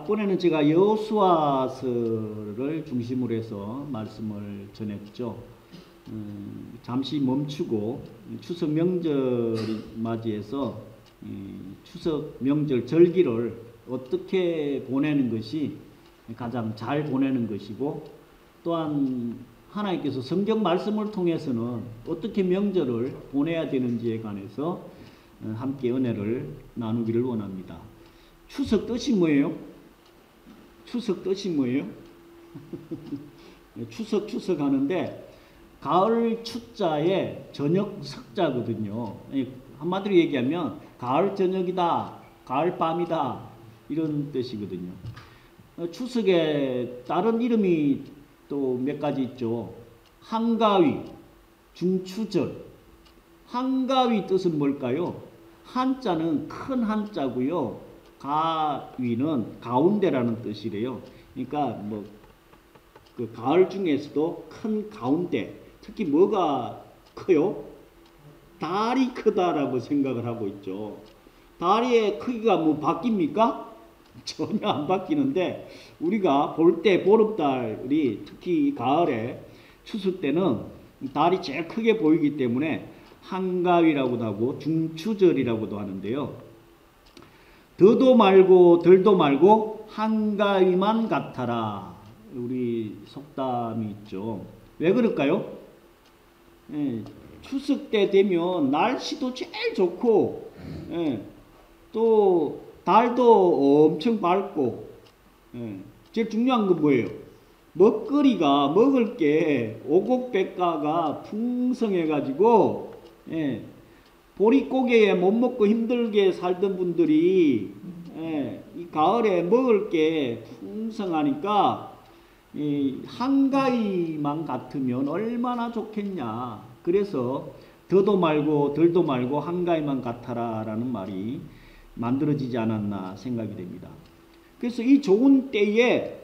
다번에는 제가 여호수아서를 중심으로 해서 말씀을 전했죠. 잠시 멈추고 추석 명절 맞이해서 추석 명절 절기를 어떻게 보내는 것이 가장 잘 보내는 것이고, 또한 하나님께서 성경 말씀을 통해서는 어떻게 명절을 보내야 되는지에 관해서 함께 은혜를 나누기를 원합니다. 추석 뜻이 뭐예요? 추석 뜻이 뭐예요? 추석 하는데 가을 추자에 저녁 석자거든요. 한마디로 얘기하면 가을 저녁이다, 가을 밤이다, 이런 뜻이거든요. 추석에 다른 이름이 또 몇 가지 있죠. 한가위, 중추절. 한가위 뜻은 뭘까요? 한자는 큰 한자고요. 가위는 가운데라는 뜻이래요. 그러니까 그 가을 중에서도 큰 가운데, 특히 뭐가 커요? 달이 크다라고 생각을 하고 있죠. 달의 크기가 바뀝니까? 전혀 안 바뀌는데, 우리가 볼 때 보름달이 특히 가을에 추수 때는 달이 제일 크게 보이기 때문에 한가위라고도 하고 중추절이라고도 하는데요. 더도 말고 덜도 말고 한가위만 같아라. 우리 속담이 있죠. 왜 그럴까요? 추석 때 되면 날씨도 제일 좋고, 또 달도 엄청 밝고, 제일 중요한 건 뭐예요? 먹거리가, 먹을 게 오곡백과가 풍성해가지고, 보릿고개에 못 먹고 힘들게 살던 분들이 이 가을에 먹을 게 풍성하니까 한가위만 같으면 얼마나 좋겠냐. 그래서 더도 말고 덜도 말고 한가위만 같아라 라는 말이 만들어지지 않았나 생각이 됩니다. 그래서 이 좋은 때에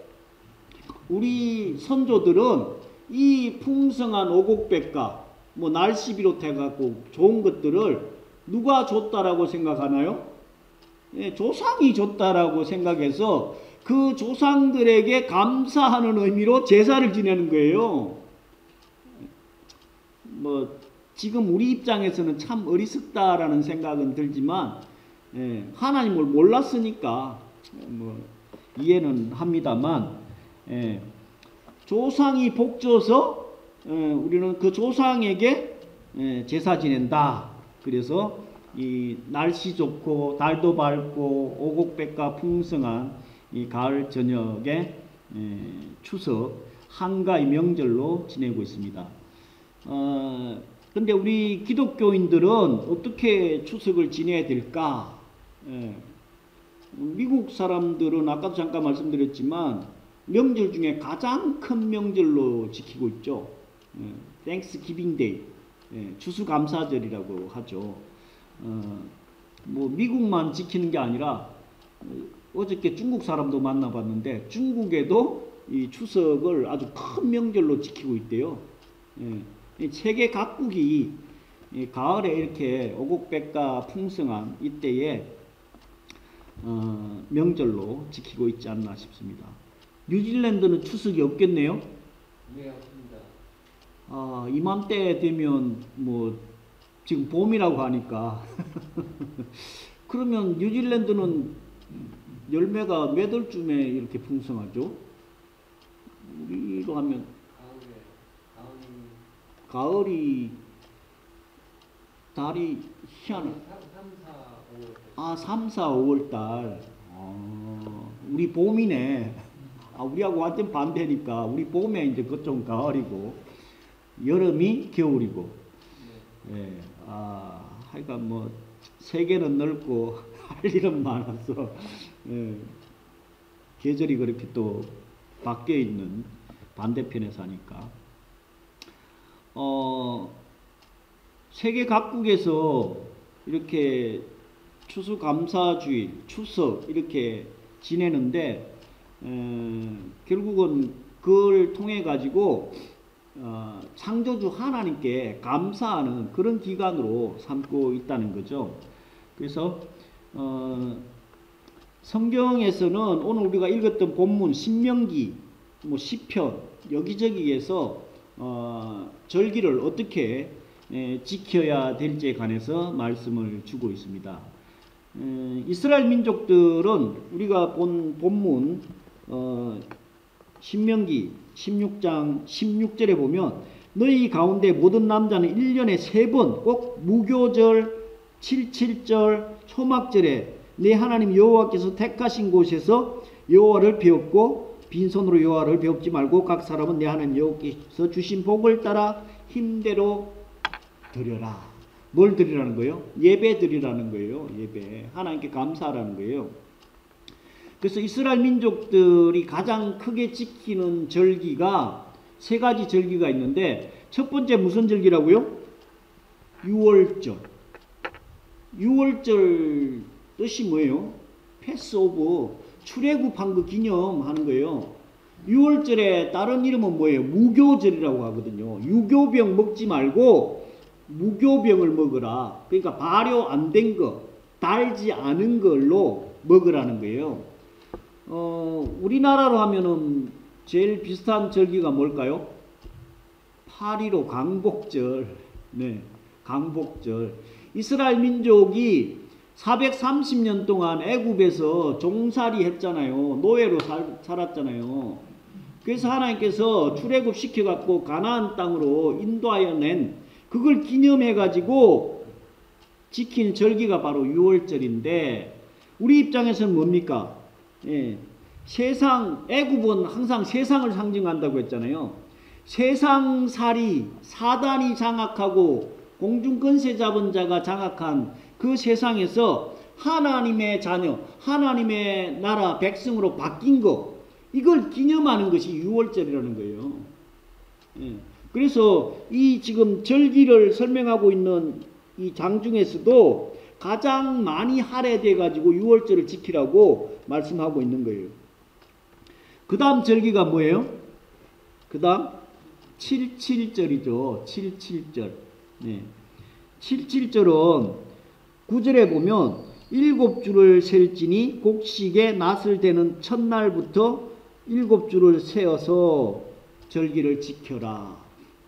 우리 선조들은 이 풍성한 오곡백과 날씨 비롯해갖고 좋은 것들을 누가 줬다라고 생각하나요? 조상이 줬다라고 생각해서 그 조상들에게 감사하는 의미로 제사를 지내는 거예요. 지금 우리 입장에서는 참 어리석다라는 생각은 들지만, 하나님을 몰랐으니까 이해는 합니다만, 조상이 복 줘서 우리는 그 조상에게 제사 지낸다. 그래서 이 날씨 좋고 달도 밝고 오곡백과 풍성한 이 가을 저녁에 추석 한가위 명절로 지내고 있습니다. 근데 우리 기독교인들은 어떻게 추석을 지내야 될까? 미국 사람들은 아까도 잠깐 말씀드렸지만 명절 중에 가장 큰 명절로 지키고 있죠. Thanksgiving Day, 추수감사절이라고 하죠. 미국만 지키는 게 아니라 어저께 중국 사람도 만나봤는데 중국에도 이 추석을 아주 큰 명절로 지키고 있대요. 세계 각국이 가을에 이렇게 오곡백과 풍성한 이때에 명절로 지키고 있지 않나 싶습니다. 뉴질랜드는 추석이 없겠네요? 네, 없습니다. 이맘때 되면 지금 봄이라고 하니까 그러면 뉴질랜드는 열매가 몇 월쯤에 이렇게 풍성하죠? 우리로 하면 가을이 달이 희한해. 3, 4, 5월 달. 우리 봄이네. 우리하고 완전 반대니까 우리 봄에 이제 그쪽 가을이고 여름이 겨울이고. 하여간 세계는 넓고 할 일은 많아서 계절이 그렇게 또 바뀌어 있는 반대편에 사니까. 세계 각국에서 이렇게 추수감사주일, 추석 이렇게 지내는데 결국은 그걸 통해 가지고 창조주 하나님께 감사하는 그런 기간으로 삼고 있다는 거죠. 그래서 성경에서는 오늘 우리가 읽었던 본문 신명기, 뭐 시편 여기저기에서 절기를 어떻게 지켜야 될지에 관해서 말씀을 주고 있습니다. 이스라엘 민족들은 우리가 본 본문 신명기 16장 16절에 보면 너희 가운데 모든 남자는 1년에 3번 꼭 무교절, 칠칠절, 초막절에 내 하나님 여호와께서 택하신 곳에서 여호와를 배웠고 빈손으로 여호와를 배웁지 말고 각 사람은 내 하나님 여호와께서 주신 복을 따라 힘대로 드려라. 뭘 드리라는 거예요? 예배 드리라는 거예요. 예배. 하나님께 감사하라는 거예요. 그래서 이스라엘 민족들이 가장 크게 지키는 절기가 3가지 절기가 있는데 첫 번째 무슨 절기라고요? 유월절. 유월절 뜻이 뭐예요? 패스오브, 출애굽한 거 기념하는 거예요. 유월절에 다른 이름은 뭐예요? 무교절이라고 하거든요. 유교병 먹지 말고 무교병을 먹으라. 그러니까 발효 안 된 거, 달지 않은 걸로 먹으라는 거예요. 우리나라로 하면은 제일 비슷한 절기가 뭘까요? 8.15 강복절. 네, 강복절. 이스라엘 민족이 430년 동안 애굽에서 종살이 했잖아요. 노예로 살았잖아요. 그래서 하나님께서 출애굽 시켜갖고 가나안 땅으로 인도하여 낸 그걸 기념해가지고 지킨 절기가 바로 유월절인데 우리 입장에서는 뭡니까? 세상, 애굽은 항상 세상을 상징한다고 했잖아요. 세상살이 사단이 장악하고 공중권세 잡은 자가 장악한 그 세상에서 하나님의 자녀, 하나님의 나라 백성으로 바뀐 거, 이걸 기념하는 것이 유월절이라는 거예요. 그래서 이 지금 절기를 설명하고 있는 이 장 중에서도 가장 많이 할애돼 가지고 유월절을 지키라고 말씀하고 있는 거예요. 그 다음 절기가 뭐예요? 그 다음 칠칠절이죠. 칠칠절. 네. 칠칠절은 9절에 보면 7주를 셀지니 곡식에 낫을 대는 첫날부터 7주를 세어서 절기를 지켜라.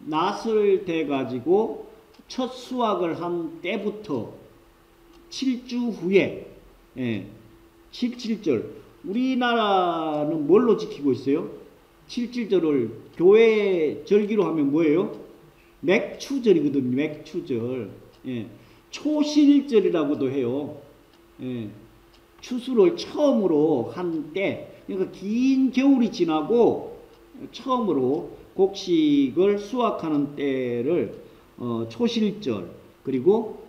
낫을 대 가지고 첫 수확을 한 때부터 7주 후에 칠칠절. 우리나라는 뭘로 지키고 있어요? 칠칠절을 교회 절기로 하면 뭐예요? 맥추절이거든요. 맥추절. 초실절이라고도 해요. 추수를 처음으로 한 때, 그러니까 긴 겨울이 지나고 처음으로 곡식을 수확하는 때를 초실절, 그리고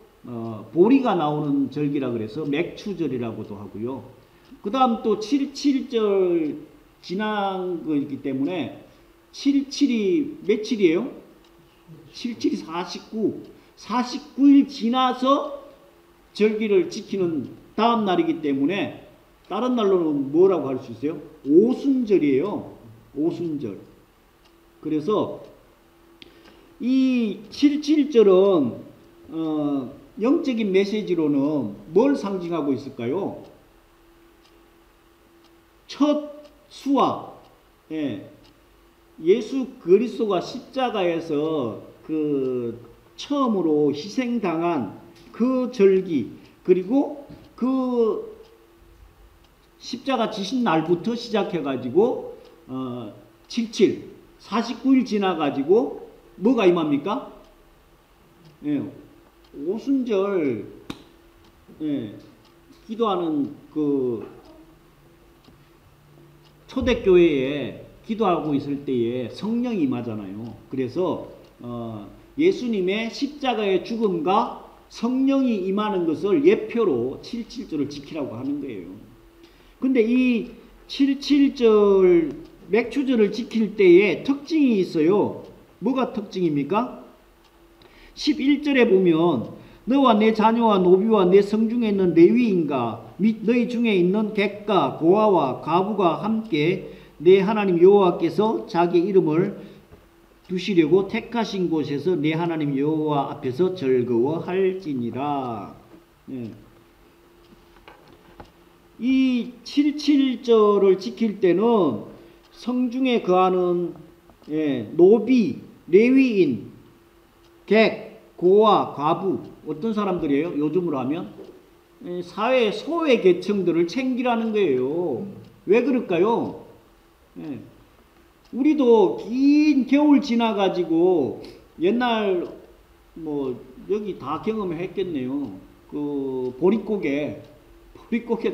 보리가 나오는 절기라 그래서 맥추절이라고도 하고요. 그 다음 또 77절 지난 거이기 때문에 77이 며칠이에요? 77이 49. 49일 지나서 절기를 지키는 다음 날이기 때문에 다른 날로는 뭐라고 할 수 있어요? 오순절이에요. 오순절. 그래서 이 77절은 영적인 메시지로는 뭘 상징하고 있을까요? 첫 수확. 예수 그리스도가 십자가에서 그 처음으로 희생당한 그 절기, 그리고 그 십자가 지신 날부터 시작해가지고 49일 지나가지고 뭐가 임합니까? 오순절 기도하는 그 초대교회에 기도하고 있을 때에 성령이 임하잖아요. 그래서 예수님의 십자가의 죽음과 성령이 임하는 것을 예표로 77절을 지키라고 하는 거예요. 근데 이 77절 맥추절을 지킬 때에 특징이 있어요. 뭐가 특징입니까? 11절에 보면 너와 내 자녀와 노비와 내 성중에 있는 레위인과 및 너희 중에 있는 객과 고아와 가부가 함께 내 하나님 여호와께서 자기 이름을 두시려고 택하신 곳에서 내 하나님 여호와 앞에서 즐거워할지니라. 이 77절을 지킬 때는 성중에 거하는 노비, 레위인, 객, 고아, 과부 어떤 사람들이에요? 요즘으로 하면 사회 소외 계층들을 챙기라는 거예요. 왜 그럴까요? 우리도 긴 겨울 지나가지고 옛날 뭐 여기 다 경험했겠네요. 그 보릿고개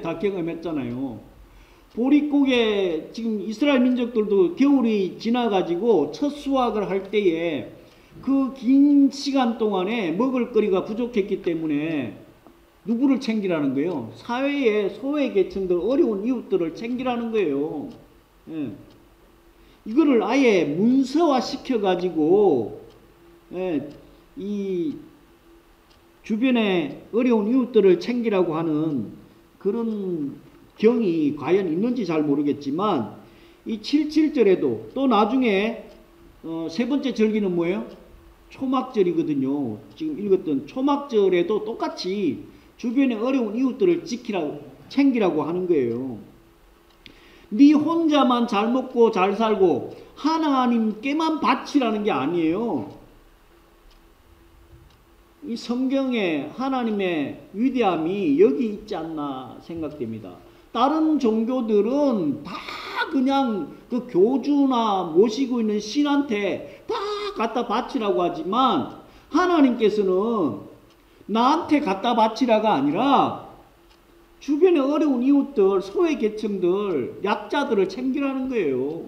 다 경험했잖아요. 보릿고개 지금 이스라엘 민족들도 겨울이 지나가지고 첫 수확을 할 때에 그 긴 시간 동안에 먹을거리가 부족했기 때문에 누구를 챙기라는 거예요? 사회의 소외 계층들, 어려운 이웃들을 챙기라는 거예요. 이거를 아예 문서화 시켜가지고 이 주변에 어려운 이웃들을 챙기라고 하는 그런 경이 과연 있는지 잘 모르겠지만 이 77절에도 또 나중에 세 번째 절기는 뭐예요? 초막절이거든요. 지금 읽었던 초막절에도 똑같이 주변에 어려운 이웃들을 챙기라고 하는 거예요. 네 혼자만 잘 먹고 잘 살고 하나님께만 바치라는 게 아니에요. 이 성경에 하나님의 위대함이 여기 있지 않나 생각됩니다. 다른 종교들은 다 그냥 그 교주나 모시고 있는 신한테 다 갖다 바치라고 하지만 하나님께서는 나한테 갖다 바치라가 아니라 주변에 어려운 이웃들, 소외 계층들, 약자들을 챙기라는 거예요.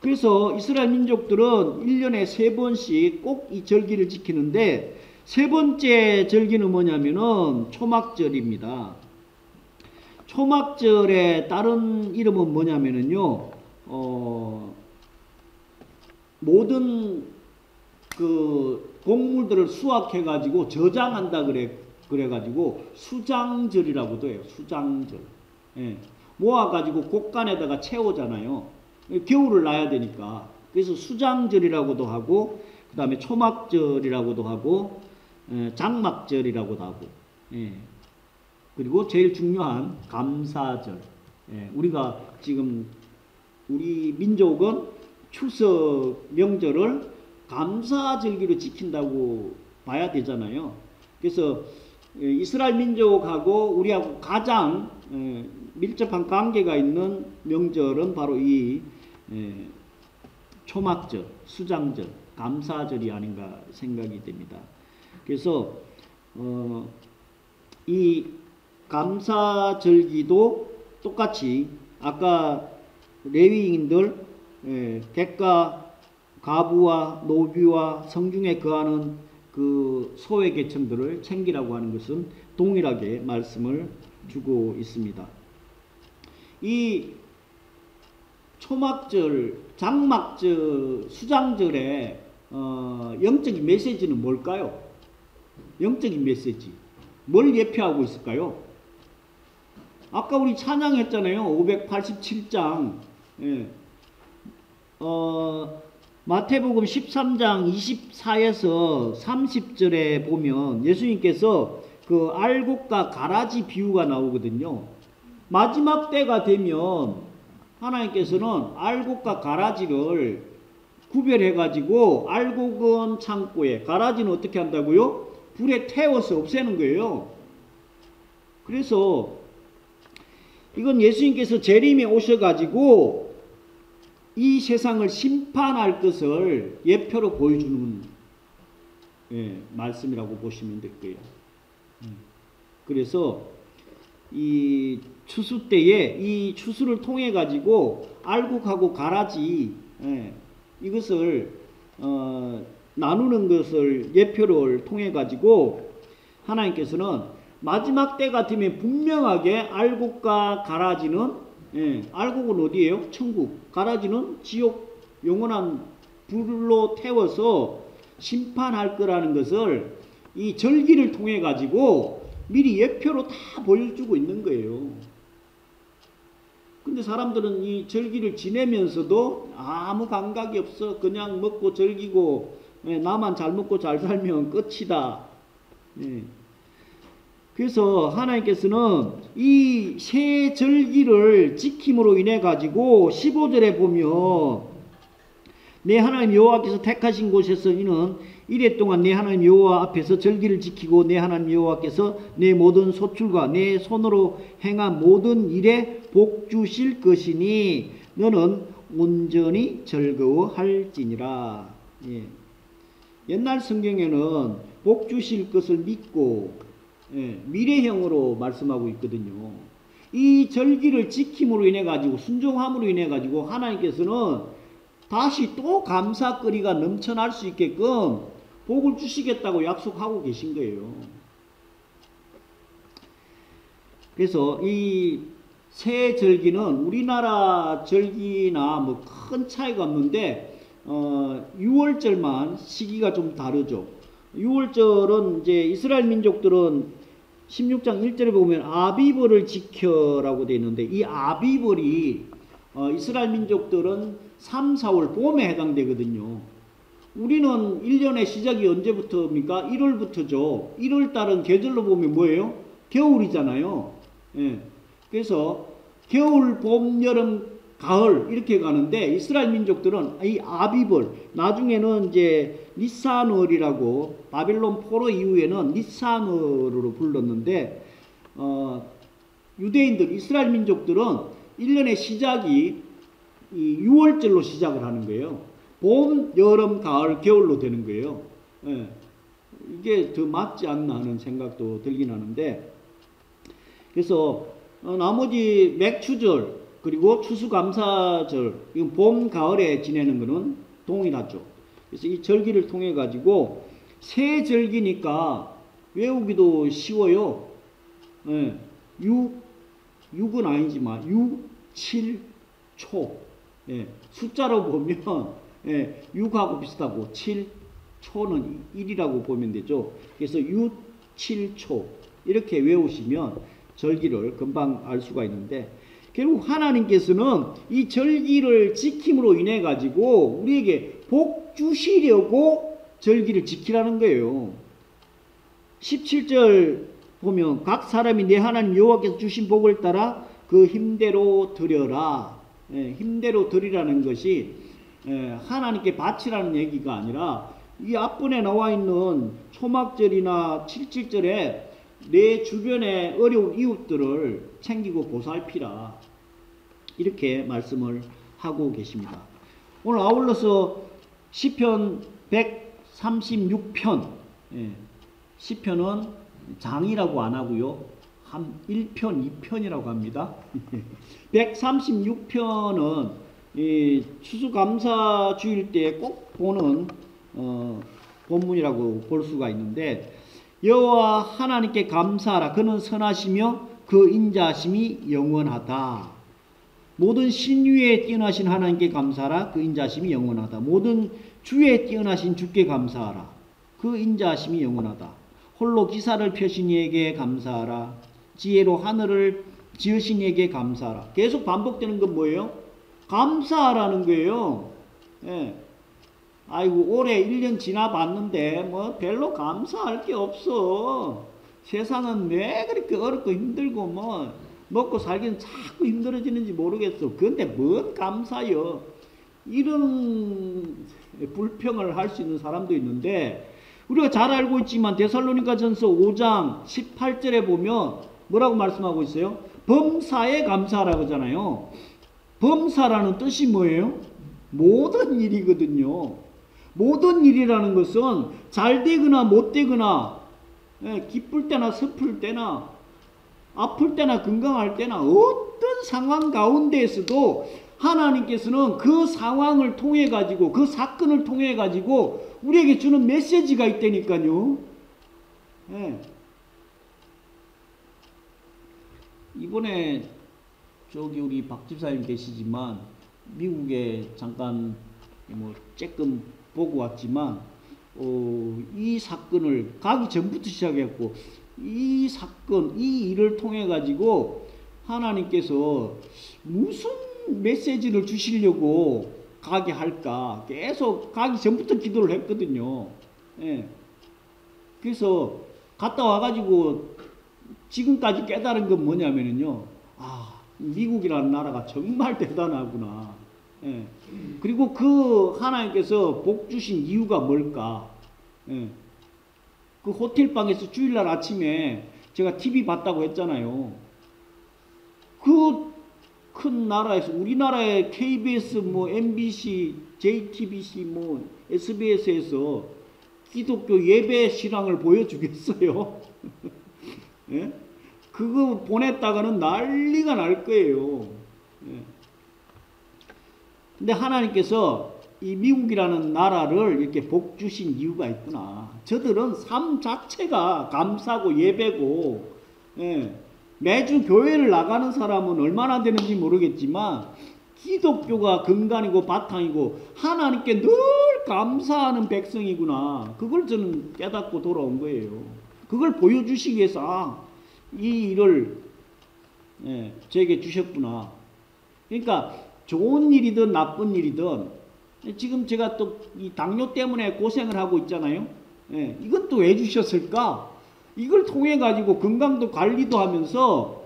그래서 이스라엘 민족들은 1년에 3번씩 꼭 이 절기를 지키는데 세 번째 절기는 뭐냐면은 초막절입니다. 초막절의 다른 이름은 뭐냐면은요, 모든 그 곡물들을 수확해가지고 저장한다 그래가지고 수장절이라고도 해요. 수장절. 모아가지고 곡간에다가 채우잖아요. 겨울을 나야 되니까. 그래서 수장절이라고도 하고, 그 다음에 초막절이라고도 하고, 장막절이라고도 하고, 그리고 제일 중요한 감사절. 우리가 지금 우리 민족은 추석 명절을 감사절기로 지킨다고 봐야 되잖아요. 그래서 이스라엘 민족하고 우리하고 가장 밀접한 관계가 있는 명절은 바로 이 초막절, 수장절, 감사절이 아닌가 생각이 됩니다. 그래서 이 감사절기도 똑같이 아까 레위인들, 객과 가부와 노비와 성중에 거하는 그 소외 계층들을 챙기라고 하는 것은 동일하게 말씀을 주고 있습니다. 이 초막절, 장막절, 수장절의 영적인 메시지는 뭘까요? 영적인 메시지. 뭘 예표하고 있을까요? 아까 우리 찬양했잖아요. 587장. 마태복음 13장 24에서 30절에 보면 예수님께서 그 알곡과 가라지 비유가 나오거든요. 마지막 때가 되면 하나님께서는 알곡과 가라지를 구별해 가지고 알곡은 창고에, 가라지는 어떻게 한다고요? 불에 태워서 없애는 거예요. 그래서 이건 예수님께서 재림에 오셔 가지고 이 세상을 심판할 것을 예표로 보여주는 말씀이라고 보시면 될 거예요. 그래서 이 추수 때에 이 추수를 통해 가지고 알곡하고 가라지 이것을 나누는 것을 예표를 통해 가지고 하나님께서는 마지막 때가 되면 분명하게 알곡과 가라지는 알곡은 어디예요? 천국. 가라지는 지옥, 영원한 불로 태워서 심판할 거라는 것을 이 절기를 통해 가지고 미리 예표로 다 보여주고 있는 거예요. 근데 사람들은 이 절기를 지내면서도 아무 감각이 없어. 그냥 먹고 즐기고 나만 잘 먹고 잘 살면 끝이다. 그래서 하나님께서는 이 새 절기를 지킴으로 인해 가지고 15절에 보면 내 하나님 여호와께서 택하신 곳에서 이는 이래 동안 내 하나님 여호와 앞에서 절기를 지키고 내 하나님 여호와께서 내 모든 소출과 내 손으로 행한 모든 일에 복 주실 것이니 너는 온전히 즐거워할지니라. 예. 옛날 성경에는 복 주실 것을 믿고 미래형으로 말씀하고 있거든요. 이 절기를 지킴으로 인해 가지고 순종함으로 인해 가지고 하나님께서는 다시 또 감사거리가 넘쳐날 수 있게끔 복을 주시겠다고 약속하고 계신 거예요. 그래서 이 새 절기는 우리나라 절기나 뭐 큰 차이가 없는데 6월절만 시기가 좀 다르죠. 6월절은 이제 이스라엘 민족들은 16장 1절에 보면 아비벌을 지켜라고 되어 있는데 이 아비벌이 이스라엘 민족들은 3, 4월 봄에 해당되거든요. 우리는 1년의 시작이 언제부터입니까? 1월부터죠. 1월달은 계절로 보면 뭐예요? 겨울이잖아요. 예. 그래서 겨울, 봄, 여름, 가을 이렇게 가는데 이스라엘 민족들은 이 아비벌, 나중에는 이제 니산월이라고 바벨론 포로 이후에는 니산월로 불렀는데 유대인들, 이스라엘 민족들은 1년의 시작이 이 6월절로 시작을 하는 거예요. 봄, 여름, 가을, 겨울로 되는 거예요. 예. 이게 더 맞지 않나 하는 생각도 들긴 하는데 그래서 나머지 맥추절 그리고 추수감사절 이건 봄, 가을에 지내는 거는 동일하죠. 그래서 이 절기를 통해 가지고 새 절기니까 외우기도 쉬워요. 예. 6은 아니지만 6, 7, 초. 예. 숫자로 보면 6하고 비슷하고 7, 초는 1이라고 보면 되죠. 그래서 6, 7, 초 이렇게 외우시면 절기를 금방 알 수가 있는데 결국 하나님께서는 이 절기를 지킴으로 인해 가지고 우리에게 복 주시려고 절기를 지키라는 거예요. 17절 보면 각 사람이 내 하나님 여호와께서 주신 복을 따라 그 힘대로 드려라. 힘대로 드리라는 것이 하나님께 바치라는 얘기가 아니라 이 앞번에 나와 있는 초막절이나 77절에 내 주변의 어려운 이웃들을 챙기고 보살피라. 이렇게 말씀을 하고 계십니다. 오늘 아울러서 시편 136편 시편은 장이라고 안 하고요. 한 1편, 2편이라고 합니다. 136편은 추수감사주일 때 꼭 보는 본문이라고 볼 수가 있는데 여호와 하나님께 감사하라. 그는 선하시며 그 인자하심이 영원하다. 모든 신위에 뛰어나신 하나님께 감사하라. 그 인자하심이 영원하다. 모든 주에 뛰어나신 주께 감사하라. 그 인자하심이 영원하다. 홀로 기사를 펴신 이에게 감사하라. 지혜로 하늘을 지으신 이에게 감사하라. 계속 반복되는 건 뭐예요? 감사하라는 거예요. 예. 아이고 올해 1년 지나봤는데 뭐 별로 감사할 게 없어. 세상은 왜 그렇게 어렵고 힘들고 뭐 먹고 살기는 자꾸 힘들어지는지 모르겠어. 그런데 뭔 감사요. 이런 불평을 할 수 있는 사람도 있는데 우리가 잘 알고 있지만 데살로니가전서 5장 18절에 보면 뭐라고 말씀하고 있어요? 범사에 감사하라고 하잖아요. 범사라는 뜻이 뭐예요? 모든 일이거든요. 모든 일이라는 것은 잘 되거나 못 되거나 기쁠 때나 슬플 때나 아플 때나 건강할 때나 어떤 상황 가운데에서도 하나님께서는 그 상황을 통해 가지고 그 사건을 통해 가지고 우리에게 주는 메시지가 있다니까요. 이번에 저기 우리 박 집사님 계시지만 미국에 잠깐 뭐 조금 보고 왔지만 이 사건을 가기 전부터 시작했고 이 사건 이 일을 통해 가지고 하나님께서 무슨 메시지를 주시려고 가게 할까 계속 가기 전부터 기도를 했거든요. 그래서 갔다 와가지고 지금까지 깨달은 건 뭐냐면은요. 미국이라는 나라가 정말 대단하구나. 예. 그리고 그 하나님께서 복 주신 이유가 뭘까? 예. 그 호텔방에서 주일날 아침에 제가 TV 봤다고 했잖아요. 그 큰 나라에서 우리나라의 KBS, 뭐 MBC, JTBC, 뭐 SBS에서 기독교 예배 신앙을 보여주겠어요? 예? 그거 보냈다가는 난리가 날 거예요. 예. 근데 하나님께서 이 미국이라는 나라를 이렇게 복 주신 이유가 있구나. 저들은 삶 자체가 감사고 예배고, 예. 매주 교회를 나가는 사람은 얼마나 되는지 모르겠지만 기독교가 근간이고 바탕이고 하나님께 늘 감사하는 백성이구나. 그걸 저는 깨닫고 돌아온 거예요. 그걸 보여주시기 위해서 이 일을 저에게 주셨구나. 그러니까 좋은 일이든 나쁜 일이든 지금 제가 또 이 당뇨 때문에 고생을 하고 있잖아요. 이건 또 왜 주셨을까? 이걸 통해 가지고 건강도 관리도 하면서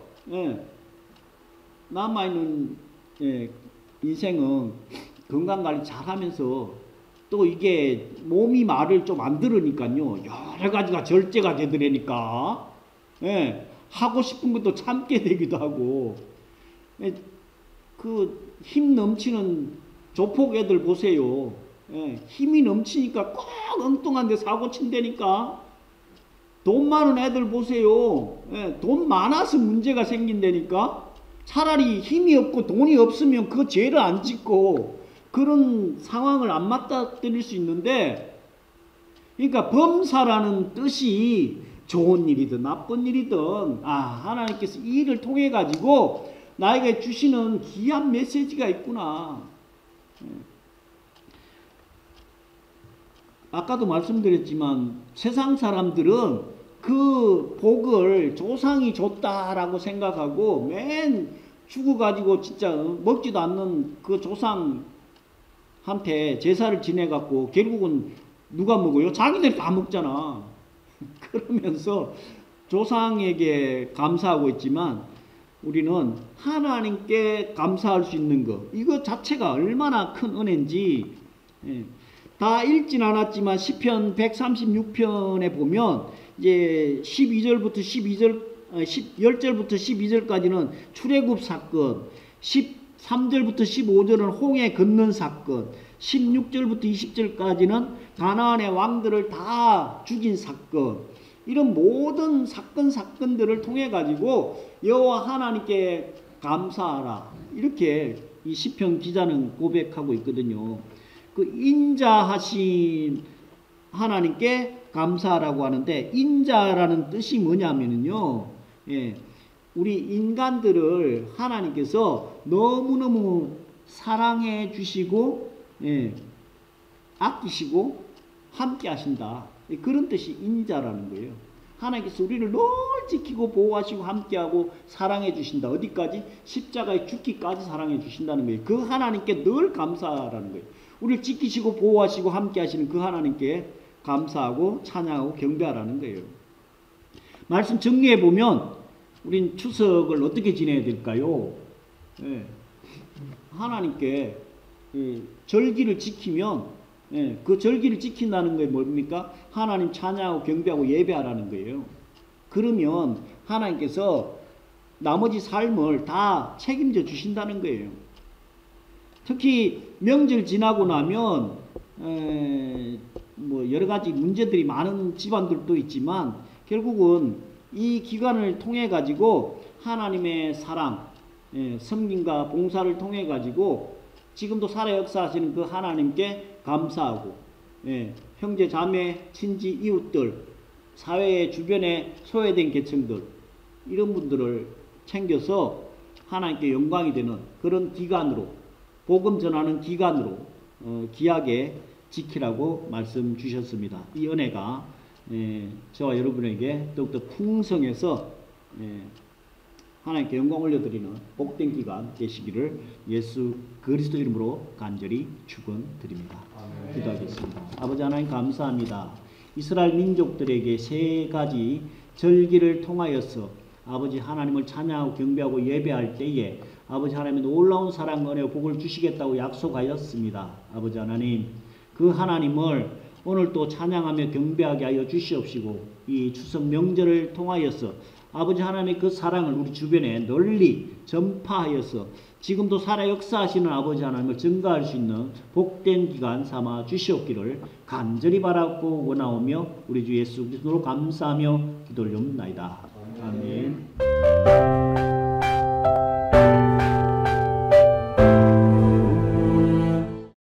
남아있는 인생은 건강 관리 잘 하면서 또 이게 몸이 말을 좀 안 들으니까요. 여러 가지가 절제가 되더라니까. 하고 싶은 것도 참게 되기도 하고. 그 힘 넘치는 조폭 애들 보세요. 힘이 넘치니까 꼭 엉뚱한 데 사고 친다니까. 돈 많은 애들 보세요. 돈 많아서 문제가 생긴다니까. 차라리 힘이 없고 돈이 없으면 그 죄를 안 짓고 그런 상황을 안 맞닥뜨릴 수 있는데, 그러니까 범사라는 뜻이 좋은 일이든 나쁜 일이든 하나님께서 이 일을 통해 가지고 나에게 주시는 귀한 메시지가 있구나. 아까도 말씀드렸지만 세상 사람들은 그 복을 조상이 줬다라고 생각하고 맨 죽어가지고 진짜 먹지도 않는 그 조상한테 제사를 지내갖고 결국은 누가 먹어요? 자기들 다 먹잖아. 그러면서 조상에게 감사하고 있지만 우리는 하나님께 감사할 수 있는 것, 이거 자체가 얼마나 큰 은혜인지 다 읽진 않았지만 시편 136편에 보면 이제 12절부터 10절부터 12절까지는 출애굽 사건, 13절부터 15절은 홍해 건넌 사건, 16절부터 20절까지는 가나안의 왕들을 다 죽인 사건, 이런 모든 사건들을 통해 가지고 여호와 하나님께 감사하라, 이렇게 이 시편 기자는 고백하고 있거든요. 그 인자하신 하나님께 감사하라고 하는데, 인자라는 뜻이 뭐냐면요, 우리 인간들을 하나님께서 너무너무 사랑해 주시고 아끼시고 함께 하신다, 그런 뜻이 인자라는 거예요. 하나님께서 우리를 늘 지키고 보호하시고 함께하고 사랑해 주신다. 어디까지? 십자가에 죽기까지 사랑해 주신다는 거예요. 그 하나님께 늘 감사하라는 거예요. 우리를 지키시고 보호하시고 함께 하시는 그 하나님께 감사하고 찬양하고 경배하라는 거예요. 말씀 정리해 보면 우린 추석을 어떻게 지내야 될까요? 하나님께 절기를 지키면 그 절기를 지킨다는 게 뭡니까? 하나님 찬양하고 경배하고 예배하라는 거예요. 그러면 하나님께서 나머지 삶을 다 책임져 주신다는 거예요. 특히 명절 지나고 나면 뭐 여러 가지 문제들이 많은 집안들도 있지만 결국은 이 기간을 통해 가지고 하나님의 사랑, 섬김과 봉사를 통해 가지고 지금도 살아 역사하시는 그 하나님께 감사하고, 형제 자매 친지 이웃들, 사회의 주변에 소외된 계층들, 이런 분들을 챙겨서 하나님께 영광이 되는 그런 기간으로, 복음 전하는 기간으로 귀하게 지키라고 말씀 주셨습니다. 이 은혜가 저와 여러분에게 더욱더 풍성해서 하나님께 영광 올려드리는 복된 기간 되시기를 예수 그리스도 이름으로 간절히 축원드립니다. 기도하겠습니다. 아버지 하나님 감사합니다. 이스라엘 민족들에게 세 가지 절기를 통하여서 아버지 하나님을 찬양하고 경배하고 예배할 때에 아버지 하나님의 놀라운 사랑 은혜 복을 주시겠다고 약속하였습니다. 아버지 하나님, 그 하나님을 오늘 또 찬양하며 경배하게 하여 주시옵시고 이 추석 명절을 통하여서 아버지 하나님의 그 사랑을 우리 주변에 널리 전파하여서 지금도 살아 역사하시는 아버지 하나님을 증거할 수 있는 복된 기간 삼아 주시옵기를 간절히 바라고 원하오며 우리 주 예수 그리스도로 감사하며 기도를 옵나이다. 아멘.